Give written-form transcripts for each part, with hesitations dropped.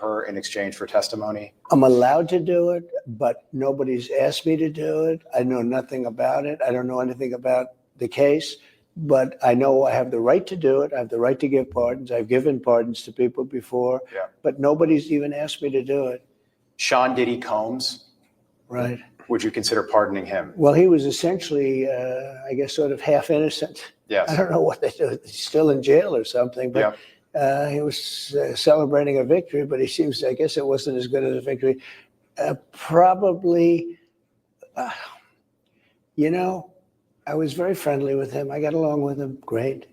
her in exchange for testimony? I'm allowed to do it, but nobody's asked me to do it. I know nothing about it. I don't know anything about the case, but I know I have the right to do it. I have the right to give pardons. I've given pardons to people before, but nobody's even asked me to do it. Sean Diddy Combs. Right. Would you consider pardoning him? Well, he was essentially, I guess, sort of half innocent. Yes. I don't know what they do. He's still in jail or something, but he was celebrating a victory, but he seems, I guess it wasn't as good as a victory. Probably, you know, I was very friendly with him. I got along with him great,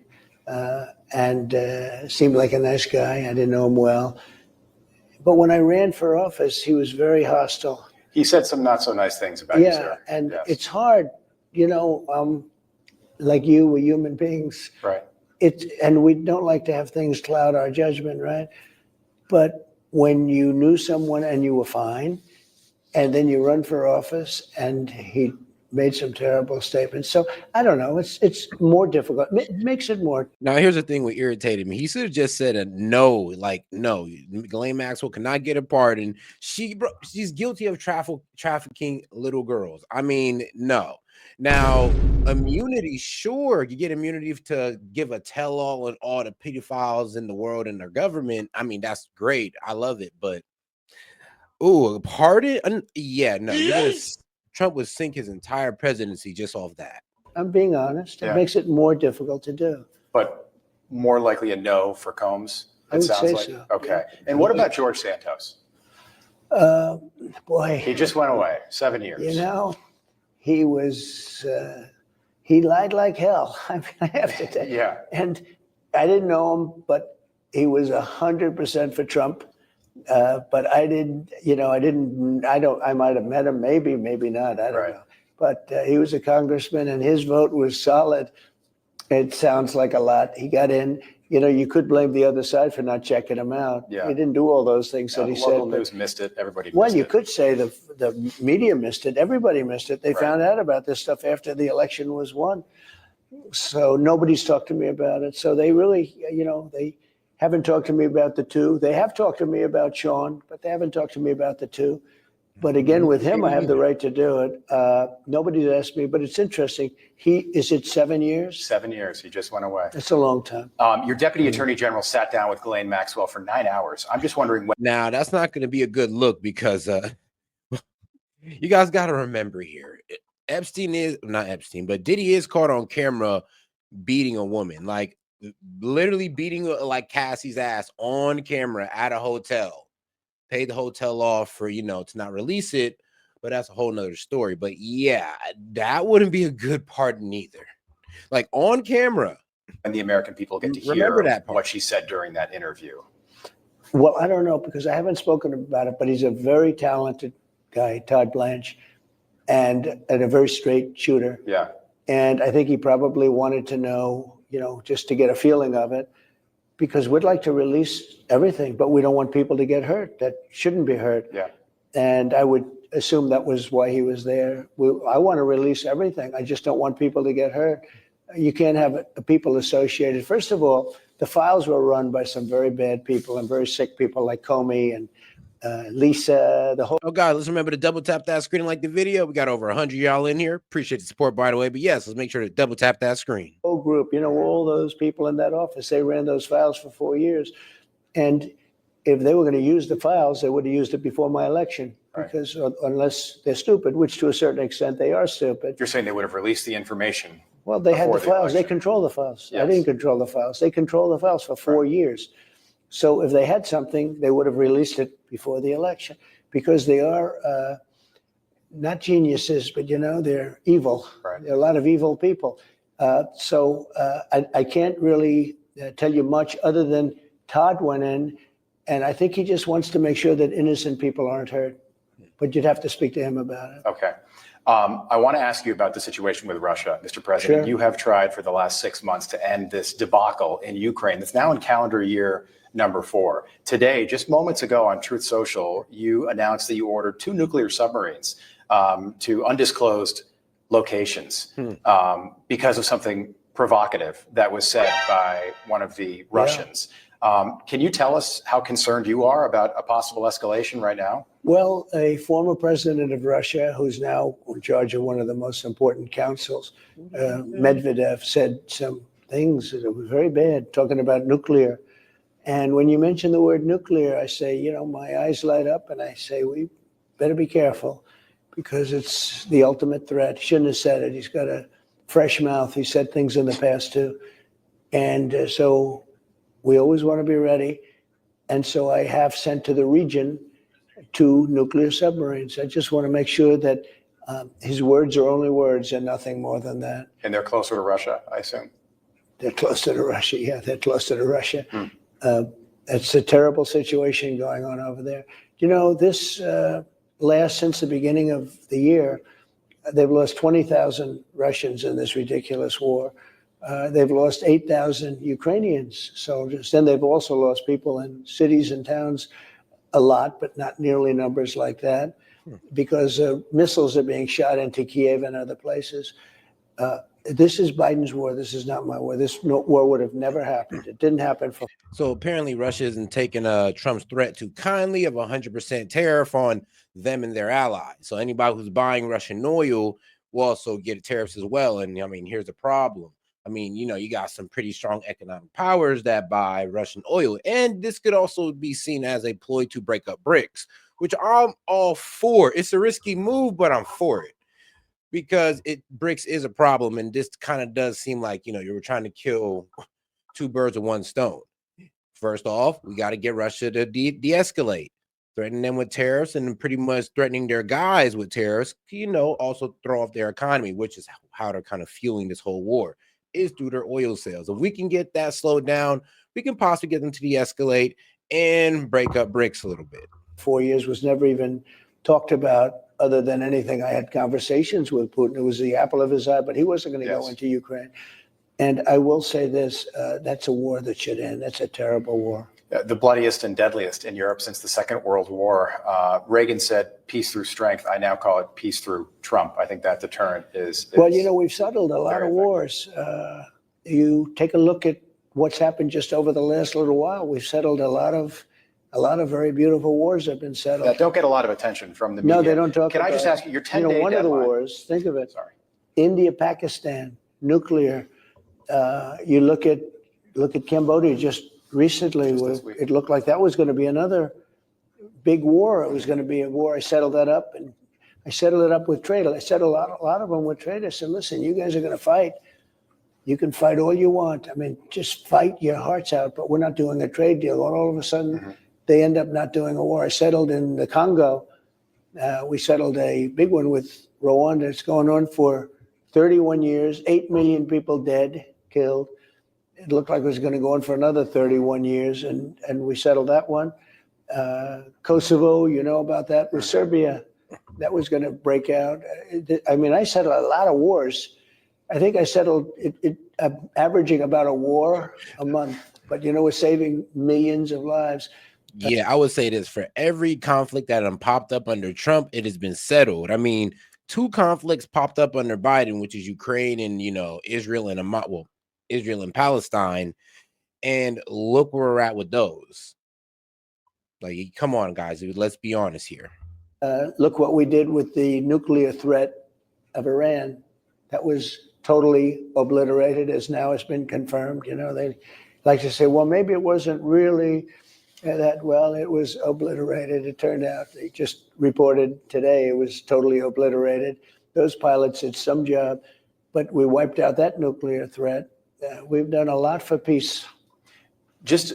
and seemed like a nice guy. I didn't know him well. But when I ran for office, he was very hostile. He said some not so nice things about you, sir. And it's hard, you know, like you, we're human beings. Right. And we don't like to have things cloud our judgment, right? But when you knew someone and you were fine, and then you run for office and he made some terrible statements. So I don't know, it's more difficult. It makes it more. Now, here's the thing what irritated me. He should have just said a no, like, no, Ghislaine Maxwell cannot get a pardon. She's guilty of trafficking little girls. I mean, no. Now, immunity, sure, you get immunity to give a tell-all on all the pedophiles in the world and their government. I mean, that's great. I love it. But, ooh, pardon? Yeah, no. Yes. Trump would sink his entire presidency just off that. I'm being honest. It makes it more difficult to do. But more likely a no for Combs, I would say so. Okay. And what about George Santos? Boy. He just went away, 7 years. You know, he was, he lied like hell. I mean, I have to tell you. Yeah. And I didn't know him, but he was 100% for Trump. But I didn't, you know, I might have met him, maybe not, I don't know. But he was a congressman and his vote was solid. It sounds like a lot. He got in, you know, you could blame the other side for not checking him out. He didn't do all those things that he said. Local news missed it, everybody missed it. Well, you could say the media missed it, everybody missed it. They found out about this stuff after the election was won. So nobody's talked to me about it. So they really, you know, they haven't talked to me about the two. They have talked to me about Sean, but they haven't talked to me about the two. But again, with him, I have the right to do it. Nobody's asked me, but it's interesting. Is it 7 years? 7 years. He just went away. That's a long time. Your deputy attorney general sat down with Ghislaine Maxwell for 9 hours. I'm just wondering when. Now, that's not going to be a good look because you guys got to remember here. Not Epstein, but Diddy is caught on camera beating a woman, like literally beating like Cassie's ass on camera at a hotel. Paid the hotel off for, you know, to not release it, but that's a whole nother story. But yeah, that wouldn't be a good pardon either. Like on camera. And the American people get to hear what she said during that interview. Well, I don't know because I haven't spoken about it, but he's a very talented guy, Todd Blanche, and a very straight shooter. Yeah. And I think he probably wanted to know, you know, just to get a feeling of it. Because we'd like to release everything, but we don't want people to get hurt that shouldn't be hurt. Yeah. And I would assume that was why he was there. I want to release everything. I just don't want people to get hurt. You can't have people associated. First of all, the files were run by some very bad people and very sick people like Comey and Lisa, the whole. Oh, God, let's remember to double tap that screen and like the video. We got over 100 y'all in here. Appreciate the support, by the way. But yes, let's make sure to double tap that screen. Whole group, you know, all those people in that office, they ran those files for 4 years. And if they were going to use the files, they would have used it before my election. Because unless they're stupid, which to a certain extent they are stupid. You're saying they would have released the information. Well, they had the files. They control the files. Yes. I didn't control the files. They control the files for 4 years. So if they had something, they would have released it before the election because they are not geniuses, but, you know, they're evil. There are a lot of evil people. So I can't really tell you much other than Todd went in, and I think he just wants to make sure that innocent people aren't hurt. But you'd have to speak to him about it. Okay. I want to ask you about the situation with Russia, Mr. President. Sure. You have tried for the last 6 months to end this debacle in Ukraine that's now in calendar year number 4. Today, just moments ago on Truth Social, you announced that you ordered 2 nuclear submarines to undisclosed locations because of something provocative that was said by one of the Russians. Can you tell us how concerned you are about a possible escalation right now? Well, a former president of Russia, who's now in charge of one of the most important councils, Medvedev, said some things that were very bad, talking about nuclear. And when you mention the word nuclear, I say, you know, my eyes light up and I say, we better be careful because it's the ultimate threat. He shouldn't have said it. He's got a fresh mouth. He said things in the past too. And so we always want to be ready. And so I have sent to the region 2 nuclear submarines. I just want to make sure that his words are only words and nothing more than that. And they're closer to Russia, I assume. They're closer to Russia. Yeah, they're closer to Russia. It's a terrible situation going on over there. You know, this since the beginning of the year, they've lost 20,000 Russians in this ridiculous war. They've lost 8,000 Ukrainians soldiers. Then they've also lost people in cities and towns a lot, but not nearly numbers like that, because missiles are being shot into Kiev and other places. This is Biden's war. This is not my war. This war would have never happened. It didn't happen for. So apparently Russia isn't taking Trump's threat too kindly of 100% tariff on them and their allies. So anybody who's buying Russian oil will also get tariffs as well. And I mean, here's the problem. I mean, you know, you got some pretty strong economic powers that buy Russian oil. And this could also be seen as a ploy to break up BRICS, which I'm all for. It's a risky move, but I'm for it. Because BRICS is a problem, and this kind of does seem like, you know, you were trying to kill 2 birds with 1 stone. First off, we got to get Russia to de-escalate, threaten them with tariffs, and pretty much threatening their guys with tariffs, you know, also throw off their economy, which is how they're kind of fueling this whole war, is through their oil sales. If we can get that slowed down, we can possibly get them to de-escalate and break up BRICS a little bit. 4 years was never even talked about. Other than anything, I had conversations with Putin. It was the apple of his eye, but he wasn't going to go into Ukraine. And I will say this, that's a war that should end. That's a terrible war. The bloodiest and deadliest in Europe since the Second World War. Reagan said peace through strength. I now call it peace through Trump. I think that deterrent is well, you know, we've settled a lot of wars. You take a look at what's happened just over the last little while. We've settled a lot of very beautiful wars have been settled. That don't get a lot of attention from the media. No, they don't talk Can about I just ask you, your 10-day deadline? One of the wars, think of it. Sorry. India, Pakistan, nuclear. You look at Cambodia just recently. It looked like that was going to be another big war. It was going to be a war. I settled that up, and I settled it up with trade. I settled a lot of them with trade. I said, listen, you guys are going to fight. You can fight all you want. I mean, just fight your hearts out, but we're not doing a trade deal. All of a sudden, they end up not doing a war. I settled in the Congo. We settled a big one with Rwanda. It's going on for 31 years, 8 million people dead, killed. It looked like it was going to go on for another 31 years, and we settled that one. Kosovo, you know about that, with Serbia. That was going to break out. I mean, I settled a lot of wars. I think I settled it averaging about a war a month. But, you know, we're saving millions of lives. Yeah, I would say this. For every conflict that popped up under Trump, it has been settled. I mean, 2 conflicts popped up under Biden, which is Ukraine and, you know, Israel and Palestine. And look where we're at with those. Like, come on, guys. Let's be honest here. Look what we did with the nuclear threat of Iran. That was totally obliterated, as now has been confirmed. You know, they like to say, well, maybe it wasn't really that well. It was obliterated. It turned out, they just reported today, it was totally obliterated. Those pilots did some job, but we wiped out that nuclear threat. We've done a lot for peace. Just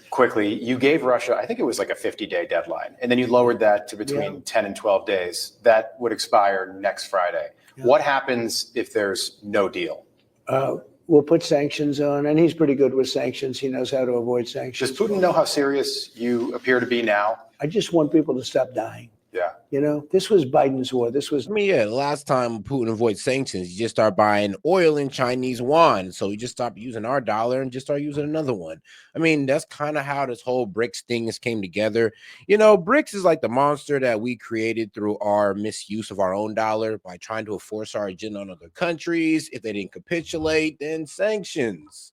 quickly, you gave Russia, I think it was like a 50-day deadline, and then you lowered that to between 10 and 12 days. That would expire next Friday. Yeah. What happens if there's no deal? We'll put sanctions on, and he's pretty good with sanctions. He knows how to avoid sanctions. Does Putin know how serious you appear to be now? I just want people to stop dying. Yeah. You know, this was Biden's war. This was. I mean, yeah, the last time Putin avoided sanctions, he just started buying oil in Chinese yuan. So he just stopped using our dollar and just started using another one. I mean, that's kind of how this whole BRICS thing has came together. You know, BRICS is like the monster that we created through our misuse of our own dollar by trying to enforce our agenda on other countries. If they didn't capitulate, then sanctions.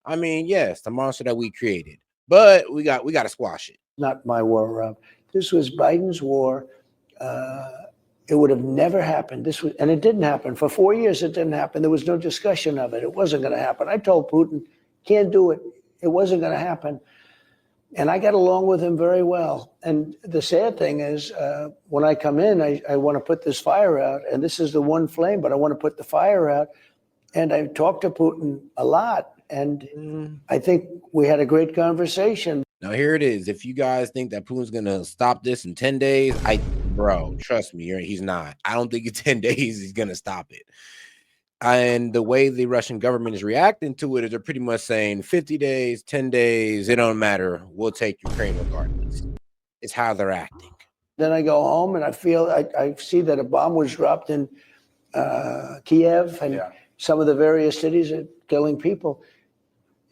I mean, yes, the monster that we created. but we got to squash it. Not my war, Rob. This was Biden's war. It would have never happened. And it didn't happen. For 4 years, it didn't happen. There was no discussion of it. It wasn't going to happen. I told Putin, can't do it. It wasn't going to happen. And I got along with him very well. And the sad thing is, when I come in, I want to put this fire out. And this is the one flame, but I want to put the fire out. And I talked to Putin a lot. And I think we had a great conversation. Now, here it is. If you guys think that Putin's going to stop this in 10 days, bro, trust me, he's not. I don't think in 10 days he's going to stop it. And the way the Russian government is reacting to it is they're pretty much saying 50 days, 10 days, it don't matter. We'll take Ukraine regardless. It's how they're acting. Then I go home and I feel, I see that a bomb was dropped in Kiev and some of the various cities are killing people.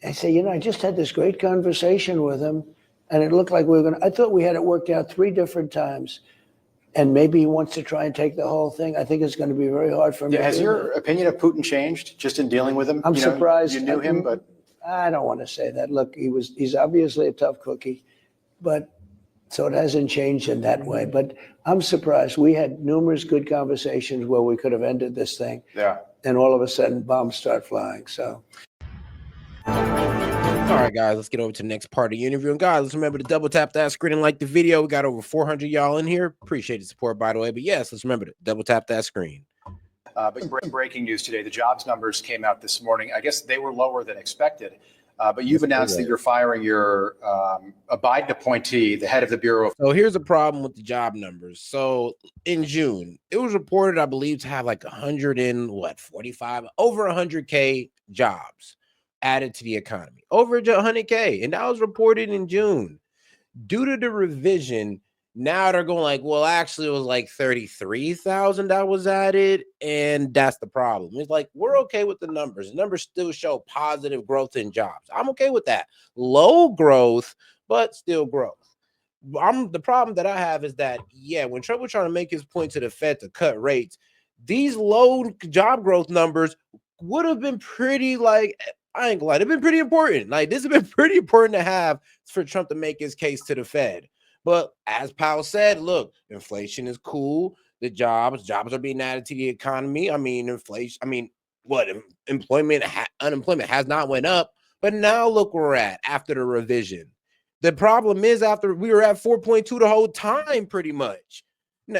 I say, I just had this great conversation with him and it looked like we were I thought we had it worked out 3 different times. And maybe he wants to try and take the whole thing. I think it's going to be very hard for him. Has your opinion of Putin changed just in dealing with him? I'm surprised. You knew him, but I don't want to say that. Look, he's obviously a tough cookie, but so it hasn't changed in that way. But I'm surprised. We had numerous good conversations where we could have ended this thing. Yeah. And all of a sudden, bombs start flying. So. All right, guys, let's get over to the next part of the interview. And guys, let's remember to double tap that screen and like the video. We got over 400 y'all in here. Appreciate the support, by the way. But yes, let's remember to double tap that screen. But breaking news today, the jobs numbers came out this morning. I guess they were lower than expected. But you've announced that you're firing your a Biden appointee, the head of the Bureau of. So here's a problem with the job numbers. So in June, it was reported, I believe, to have like 45, over 100K jobs added to the economy, over 100K. And that was reported in June. Due to the revision, now they're going like, well, actually, it was like 33,000 that was added. And that's the problem. It's like, we're okay with the numbers. The numbers still show positive growth in jobs. I'm okay with that. Low growth, but still growth. The problem that I have is that, when Trump was trying to make his point to the Fed to cut rates, these low job growth numbers would have been pretty I ain't gonna lie, they've been pretty important. Like, this has been pretty important to have for Trump to make his case to the Fed. But as Powell said, look, inflation is cool. The jobs are being added to the economy. I mean, unemployment has not went up. But now look where we're at after the revision. The problem is after we were at 4.2 the whole time, pretty much.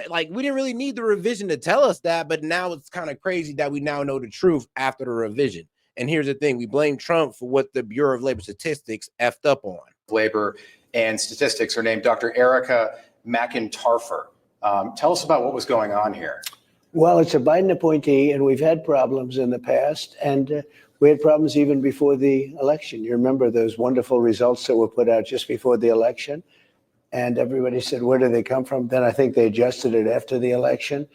Like, we didn't really need the revision to tell us that, but now it's kind of crazy that we now know the truth after the revision. And here's the thing. We blame Trump for what the Bureau of Labor Statistics effed up on. Labor and Statistics are named Dr. Erica McIntarfer. Tell us about what was going on here. Well, it's a Biden appointee, and we've had problems in the past, and we had problems even before the election. You remember those wonderful results that were put out just before the election, and everybody said, where do they come from? Then I think they adjusted it after the election,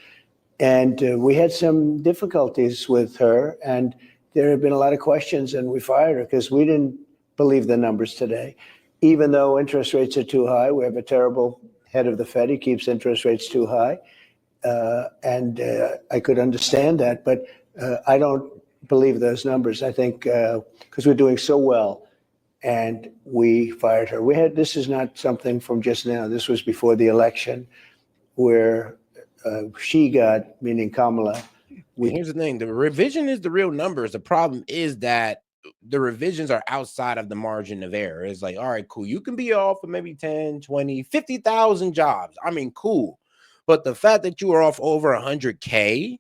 and we had some difficulties with her, and there have been a lot of questions, and we fired her because we didn't believe the numbers today. Even though interest rates are too high, we have a terrible head of the Fed. He keeps interest rates too high. And I could understand that, but I don't believe those numbers. I think because we're doing so well, and we fired her. This is not something from just now. This was before the election where she got, meaning Kamala. Here's the thing. The revision is the real numbers. The problem is that the revisions are outside of the margin of error. It's like, all right, cool. You can be off of maybe 10, 20, 50,000 jobs. I mean, cool. But the fact that you are off over 100K,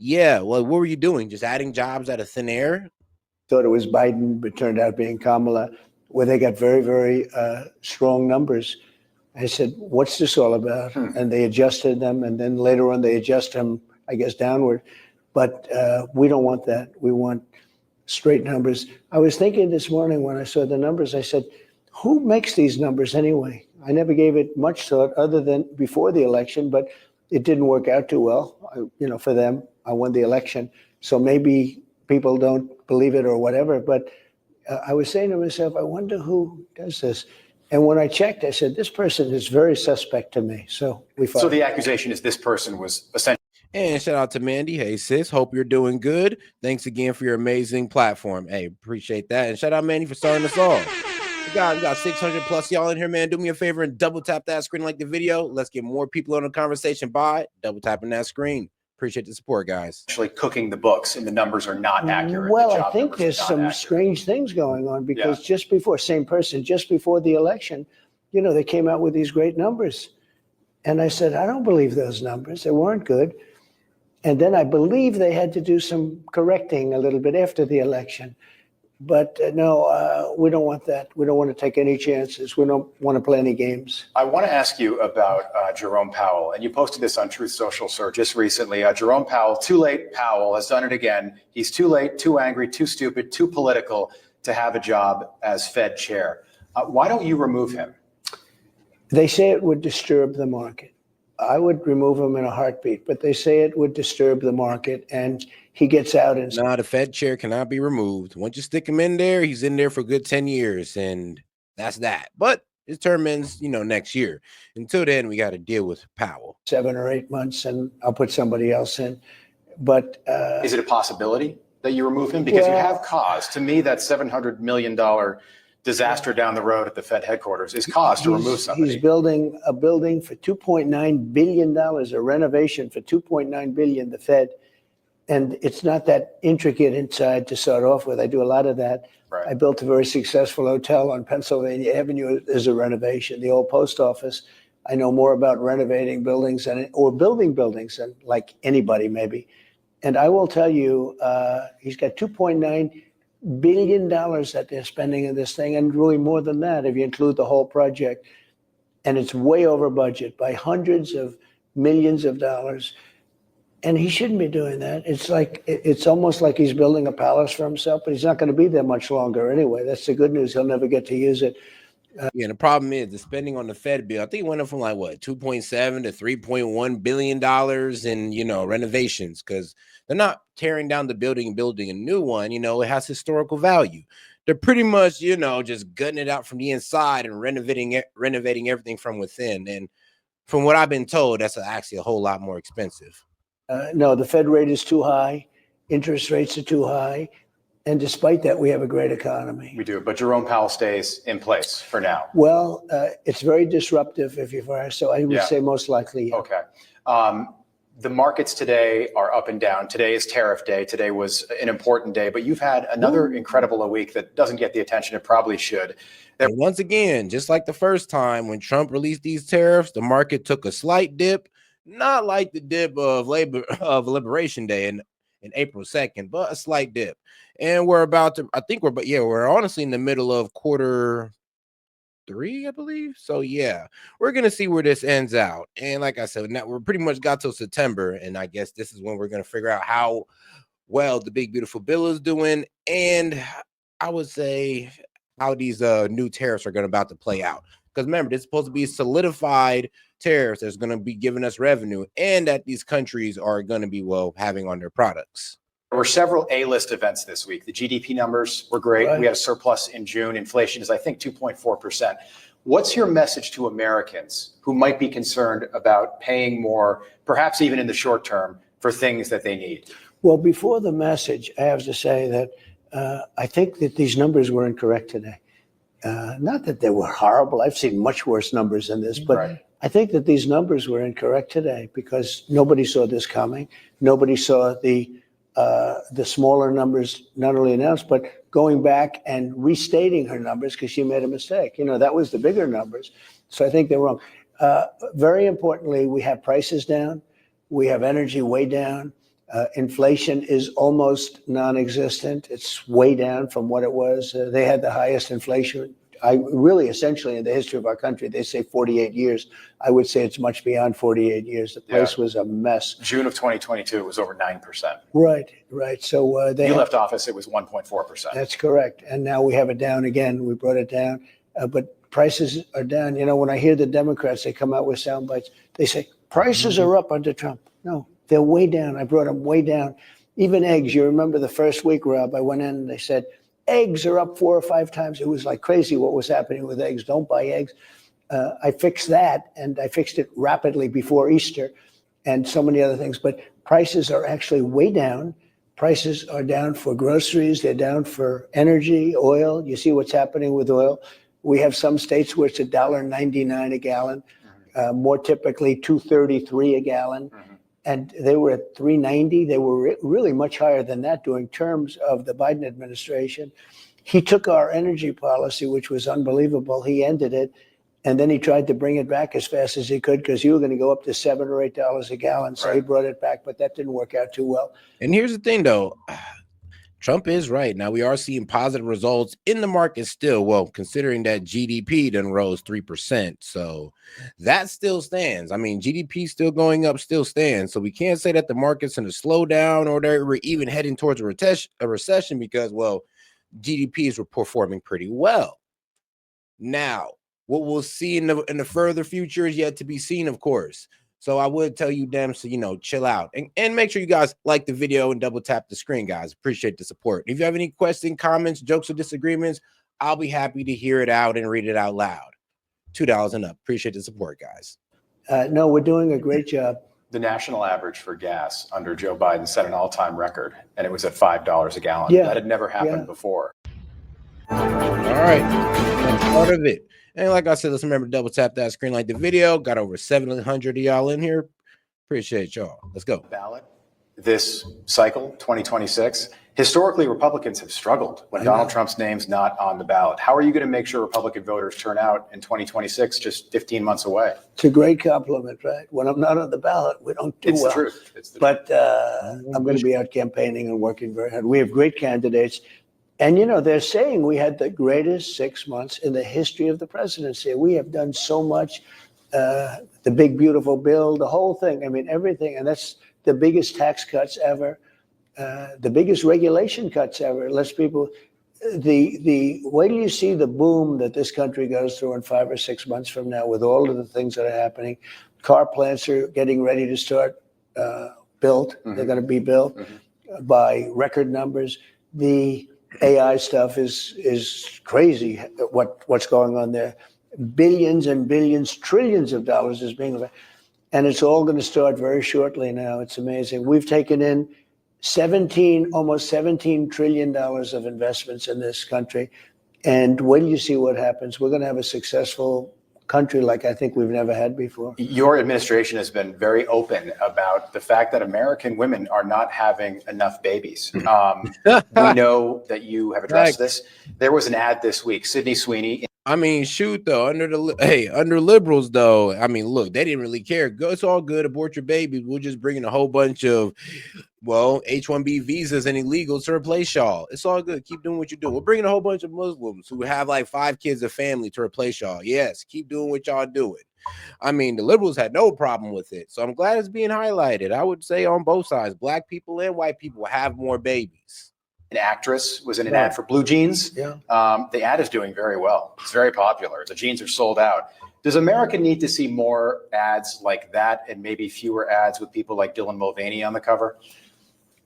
well, what were you doing? Just adding jobs out of thin air? Thought it was Biden, but turned out being Kamala, where they got very, very strong numbers. I said, what's this all about? And they adjusted them. And then later on, they adjust them, I guess, downward. But we don't want that. We want straight numbers. I was thinking this morning when I saw the numbers, I said, who makes these numbers anyway? I never gave it much thought other than before the election, but it didn't work out too well. For them, I won the election. So maybe people don't believe it or whatever. But I was saying to myself, I wonder who does this. And when I checked, I said, this person is very suspect to me. So we fired. So the accusation is this person was essentially. And shout out to Mandy. Hey, sis. Hope you're doing good. Thanks again for your amazing platform. Hey, appreciate that. And shout out, Mandy, for starting us off. We got 600 plus y'all in here, man. Do me a favor and double tap that screen, like the video. Let's get more people on the conversation by double tapping that screen. Appreciate the support, guys. Actually cooking the books and the numbers are not accurate. Well, I think there's some strange things going on because just before the election, they came out with these great numbers. And I said, I don't believe those numbers. They weren't good. And then I believe they had to do some correcting a little bit after the election. But no, we don't want that. We don't want to take any chances. We don't want to play any games. I want to ask you about Jerome Powell. And you posted this on Truth Social, sir, just recently. Jerome Powell, too late, Powell has done it again. He's too late, too angry, too stupid, too political to have a job as Fed chair. Why don't you remove him? They say it would disturb the market. I would remove him in a heartbeat, but they say it would disturb the market, and he gets out. And the Fed chair cannot be removed. Once you stick him in there, he's in there for a good 10 years, and that's that. But his term ends, next year. Until then, we got to deal with Powell. 7 or 8 months, and I'll put somebody else in. But is it a possibility that you remove him? Because you have cause. To me, that $700 million disaster down the road at the Fed headquarters is cause to remove somebody. He's building a building for $2.9 billion, a renovation for $2.9 billion, the Fed. And it's not that intricate inside to start off with. I do a lot of that. Right. I built a very successful hotel on Pennsylvania Avenue as a renovation. The old post office. I know more about renovating buildings or building buildings than like anybody maybe. And I will tell you, he's got $2.9 billion that they're spending in this thing, and really more than that if you include the whole project. And it's way over budget by hundreds of millions of dollars. And he shouldn't be doing that. It's almost like he's building a palace for himself, but he's not going to be there much longer anyway. That's the good news. He'll never get to use it. The problem is the spending on the Fed bill. I think it went up from like 2.7 to $3.1 billion in, renovations, because they're not tearing down the building and building a new one. It has historical value. They're pretty much, just gutting it out from the inside and renovating everything from within. And from what I've been told, that's actually a whole lot more expensive. No, the Fed rate is too high. Interest rates are too high. And despite that, we have a great economy. We do, but Jerome Powell stays in place for now. Well, it's very disruptive if you fire, so I would say most likely. Yeah. Okay. The markets today are up and down. Today is tariff day. Today was an important day, but you've had another incredible week that doesn't get the attention it probably should. And once again, just like the first time when Trump released these tariffs, the market took a slight dip, not like the dip of Liberation Day in April 2nd, but a slight dip. And we're honestly in the middle of quarter 3, I believe. So yeah, we're gonna see where this ends out. And like I said, now we're pretty much got till September, and I guess this is when we're gonna figure out how well the big beautiful bill is doing, and I would say how these new tariffs are about to play out. Because remember, this is supposed to be solidified tariffs that's going to be giving us revenue, and that these countries are going to be having on their products. There were several A-list events this week. The GDP numbers were great. Right. We had a surplus in June. Inflation is, I think, 2.4%. What's your message to Americans who might be concerned about paying more, perhaps even in the short term, for things that they need? Well, before the message, I have to say that I think that these numbers were incorrect today. Not that they were horrible. I've seen much worse numbers than this, but Right. I think that these numbers were incorrect today because nobody saw this coming. Nobody saw the smaller numbers not only announced, but going back and restating her numbers because she made a mistake. That was the bigger numbers. So I think they're wrong. Very importantly, we have prices down. We have energy way down. Inflation is almost non-existent. It's way down from what it was. They had the highest inflation, essentially in the history of our country. They say 48 years. I would say it's much beyond 48 years. The place was a mess. June of 2022, it was over 9%. Right. So you left office, it was 1.4%. That's correct. And now we have it down again. We brought it down. But prices are down. When I hear the Democrats, they come out with sound bites. They say, prices are up under Trump. No. They're way down. I brought them way down. Even eggs. You remember the first week, Rob, I went in and they said, eggs are up 4 or 5 times. It was like crazy what was happening with eggs. Don't buy eggs. I fixed that, and I fixed it rapidly before Easter and so many other things. But prices are actually way down. Prices are down for groceries. They're down for energy, oil. You see what's happening with oil. We have some states where it's $1.99 a gallon, more typically $2.33 a gallon. And they were at $3.90. They were really much higher than that during terms of the Biden administration. He took our energy policy, which was unbelievable. He ended it. And then he tried to bring it back as fast as he could because you were going to go up to $7 or $8 a gallon. So he brought it back, but that didn't work out too well. And here's the thing, though. Trump is right. Now, we are seeing positive results in the market still. Well, considering that GDP done rose 3%. So that still stands. I mean, GDP still going up, still stands. So we can't say that the market's in a slowdown or that we're even heading towards a recession because, well, GDP is performing pretty well. Now, what we'll see in the further future is yet to be seen, of course. So I would tell you them to, chill out and make sure you guys like the video and double tap the screen, guys. Appreciate the support. If you have any questions, comments, jokes, or disagreements, I'll be happy to hear it out and read it out loud. $2 and up. Appreciate the support, guys. No, we're doing a great job. The national average for gas under Joe Biden set an all-time record, and it was at $5 a gallon. Yeah. That had never happened before. All right. That's part of it. And like I said, let's remember to double tap that screen, like the video. Got over 700 of y'all in here. Appreciate y'all. Let's go. Ballot this cycle, 2026. Historically, Republicans have struggled when Donald Trump's name's not on the ballot. How are you going to make sure Republican voters turn out in 2026, just 15 months away? It's a great compliment, right? When I'm not on the ballot, we don't do well. It's the truth. It's the truth. But I'm going to be out campaigning and working very hard. We have great candidates. And, they're saying we had the greatest 6 months in the history of the presidency. We have done so much, the big, beautiful bill, the whole thing. I mean, everything. And that's the biggest tax cuts ever, the biggest regulation cuts ever. Wait till you see the boom that this country goes through in 5 or 6 months from now with all of the things that are happening. Car plants are getting ready to start built. They're going to be built by record numbers. The AI stuff is crazy. What's going on there? Billions and billions, trillions of dollars is being, and it's all going to start very shortly now. It's amazing. We've taken in almost $17 trillion of investments in this country, and when you see what happens, we're going to have a successful country like I think we've never had before. Your administration has been very open about the fact that American women are not having enough babies. We know that you have addressed this. There was an ad this week, Sydney Sweeney. I mean, shoot, though, under liberals, though, I mean, look, they didn't really care. It's all good. Abort your baby. We'll just bring in a whole bunch of, H-1B visas and illegals to replace y'all. It's all good. Keep doing what you do. We're bringing a whole bunch of Muslims who have like 5 kids of family to replace y'all. Yes, keep doing what y'all doing. I mean, the liberals had no problem with it. So I'm glad it's being highlighted. I would say on both sides, black people and white people have more babies. An actress was in an ad for blue jeans. Yeah. The ad is doing very well. It's very popular. The jeans are sold out. Does America need to see more ads like that and maybe fewer ads with people like Dylan Mulvaney on the cover?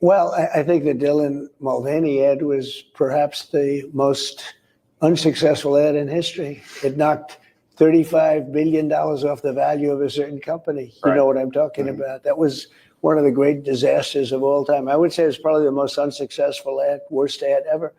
Well, I think the Dylan Mulvaney ad was perhaps the most unsuccessful ad in history. It knocked $35 billion off the value of a certain company. You know what I'm talking about. That was one of the great disasters of all time. I would say it's probably the most unsuccessful ad, worst ad ever.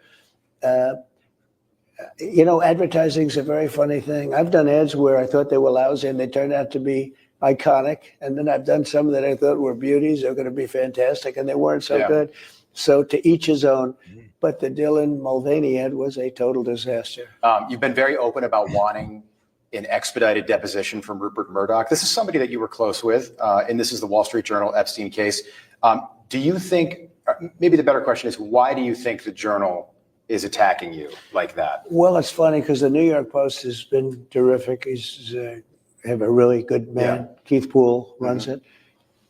Advertising is a very funny thing. I've done ads where I thought they were lousy and they turned out to be iconic. And then I've done some that I thought were beauties, they're going to be fantastic, and they weren't so good. So to each his own. But the Dylan Mulvaney ad was a total disaster. You've been very open about wanting an expedited deposition from Rupert Murdoch. This is somebody that you were close with, and this is the Wall Street Journal Epstein case. Do you think, maybe the better question is, why do you think the Journal is attacking you like that? Well, it's funny because the New York Post has been terrific. They have a really good man. Keith Poole runs it,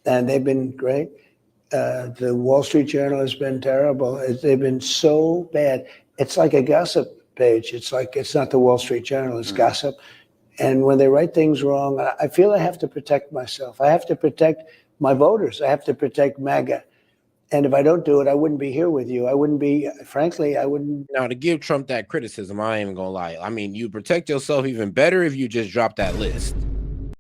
and they've been great. The Wall Street Journal has been terrible. They've been so bad. It's like a gossip page. It's not the Wall Street Journal, it's gossip. And when they write things wrong, I feel I have to protect myself. I have to protect my voters. I have to protect MAGA. And if I don't do it, I wouldn't be here with you. I wouldn't. Now, to give Trump that criticism, I ain't even gonna lie. I mean, you protect yourself even better if you just drop that list.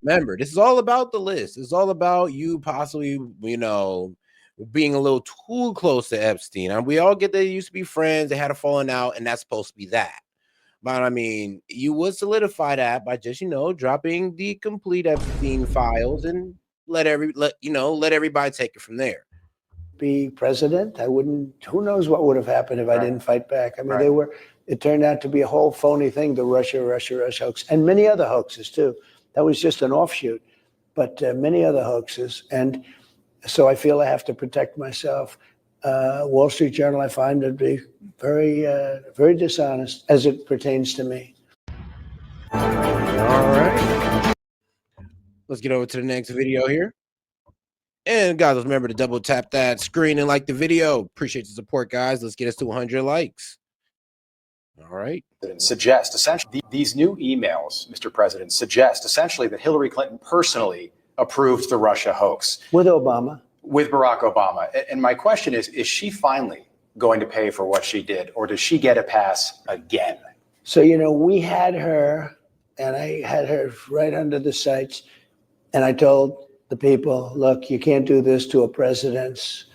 Remember, this is all about the list. It's all about you possibly, being a little too close to Epstein. And we all get they used to be friends. They had a falling out, and that's supposed to be that. But I mean, you would solidify that by just, dropping the complete Epstein files and let everybody take it from there. Be president. I wouldn't, who knows what would have happened if I didn't fight back. I mean, it turned out to be a whole phony thing, the Russia hoax, and many other hoaxes too. That was just an offshoot, but many other hoaxes. And so I feel I have to protect myself. Wall Street Journal, I find to be very, very dishonest as it pertains to me. All right. Let's get over to the next video here. And guys, remember to double tap that screen and like the video. Appreciate the support, guys. Let's get us to 100 likes. All right. Suggest essentially these new emails, Mr. President, suggest essentially that Hillary Clinton personally approved the Russia hoax. With Obama. With Barack Obama. And my question is she finally going to pay for what she did, or does she get a pass again? So, we had her, and I had her right under the sights, and I told the people, look, you can't do this to a president's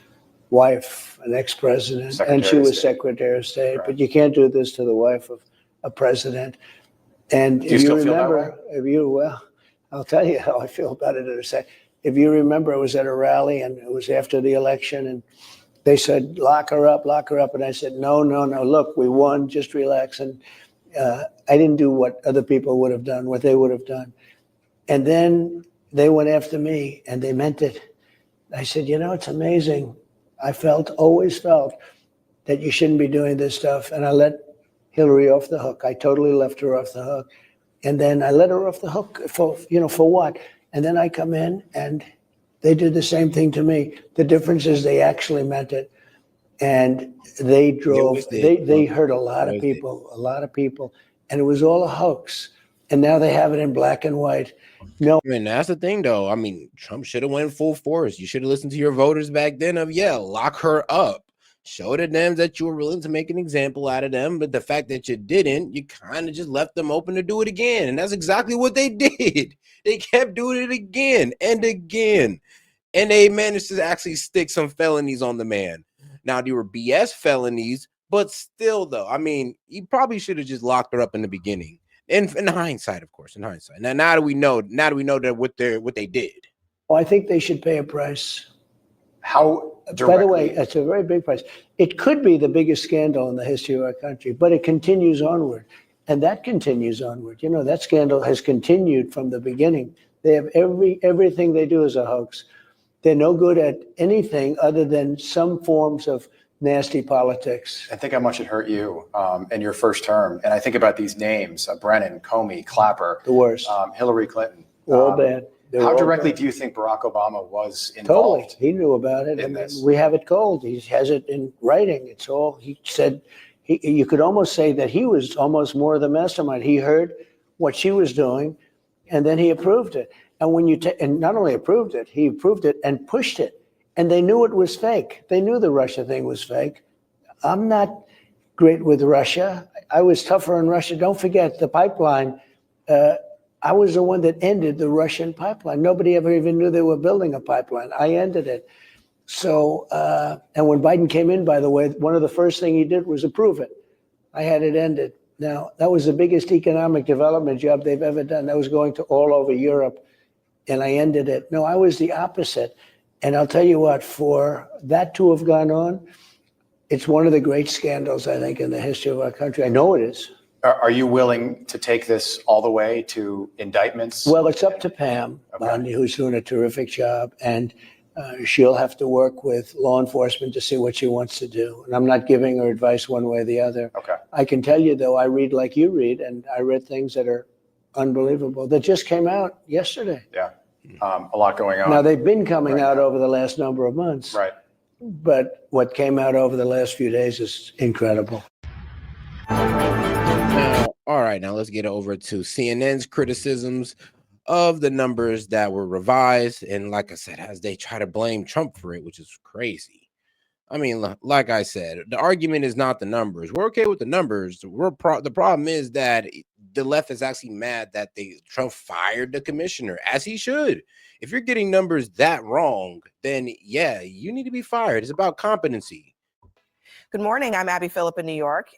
wife, an ex-president, and she was Secretary of State, but you can't do this to the wife of a president. And if you remember, I'll tell you how I feel about it in a second. If you remember, I was at a rally, and it was after the election, and they said, lock her up. And I said, no, look, we won, just relax. And I didn't do what other people would have done, what they would have done. And then they went after me, and they meant it. I said, it's amazing. I always felt that you shouldn't be doing this stuff. And I let Hillary off the hook. I totally left her off the hook. And then I let her off the hook for what? And then I come in, and they did the same thing to me. The difference is they actually meant it. And they hurt a lot of people, and it was all a hoax. And now they have it in black and white. No, I mean, that's the thing, though. I mean, Trump should have went full force. You should have listened to your voters back then lock her up. Show to them that you were willing to make an example out of them. But the fact that you didn't, you kind of just left them open to do it again. And that's exactly what they did. They kept doing it again and again. And they managed to actually stick some felonies on the man. Now, they were BS felonies, but still, though, I mean, you probably should have just locked her up in the beginning. In hindsight, of course, in hindsight. Now do we know that what they did? Well, I think they should pay a price. How directly? By the way, it's a very big price. It could be the biggest scandal in the history of our country, but it continues onward. And that continues onward. That scandal has continued from the beginning. They have everything they do is a hoax. They're no good at anything other than some forms of nasty politics. I think how much it hurt you in your first term. And I think about these names, Brennan, Comey, Clapper. The worst. Hillary Clinton. All bad. How directly do you think Barack Obama was involved? Totally. He knew about it. And we have it cold. He has it in writing. It's all, he said, you could almost say that he was almost more of the mastermind. He heard what she was doing, and then he approved it. And when and not only approved it, he approved it and pushed it. And they knew it was fake. They knew the Russia thing was fake. I'm not great with Russia. I was tougher on Russia. Don't forget the pipeline. I was the one that ended the Russian pipeline. Nobody ever even knew they were building a pipeline. I ended it. So, and when Biden came in, by the way, one of the first things he did was approve it. I had it ended. Now, that was the biggest economic development job they've ever done. That was going to all over Europe, and I ended it. No, I was the opposite. And I'll tell you what, for that to have gone on, it's one of the great scandals, I think, in the history of our country. I know it is. Are you willing to take this all the way to indictments? Well, it's up to Pam Bondi, who's doing a terrific job. And she'll have to work with law enforcement to see what she wants to do. And I'm not giving her advice one way or the other. Okay. I can tell you, though, I read like you read, and I read things that are unbelievable that just came out yesterday. Yeah. A lot going on. Now, they've been coming out over the last number of months. Right. But what came out over the last few days is incredible. All right, now let's get over to CNN's criticisms of the numbers that were revised. And like I said, as they try to blame Trump for it, which is crazy. I mean, like I said, the argument is not the numbers. We're okay with the numbers. The problem is that the left is actually mad that Trump fired the commissioner, as he should. If you're getting numbers that wrong, then yeah, you need to be fired. It's about competency. Good morning. I'm Abby Phillip in New York.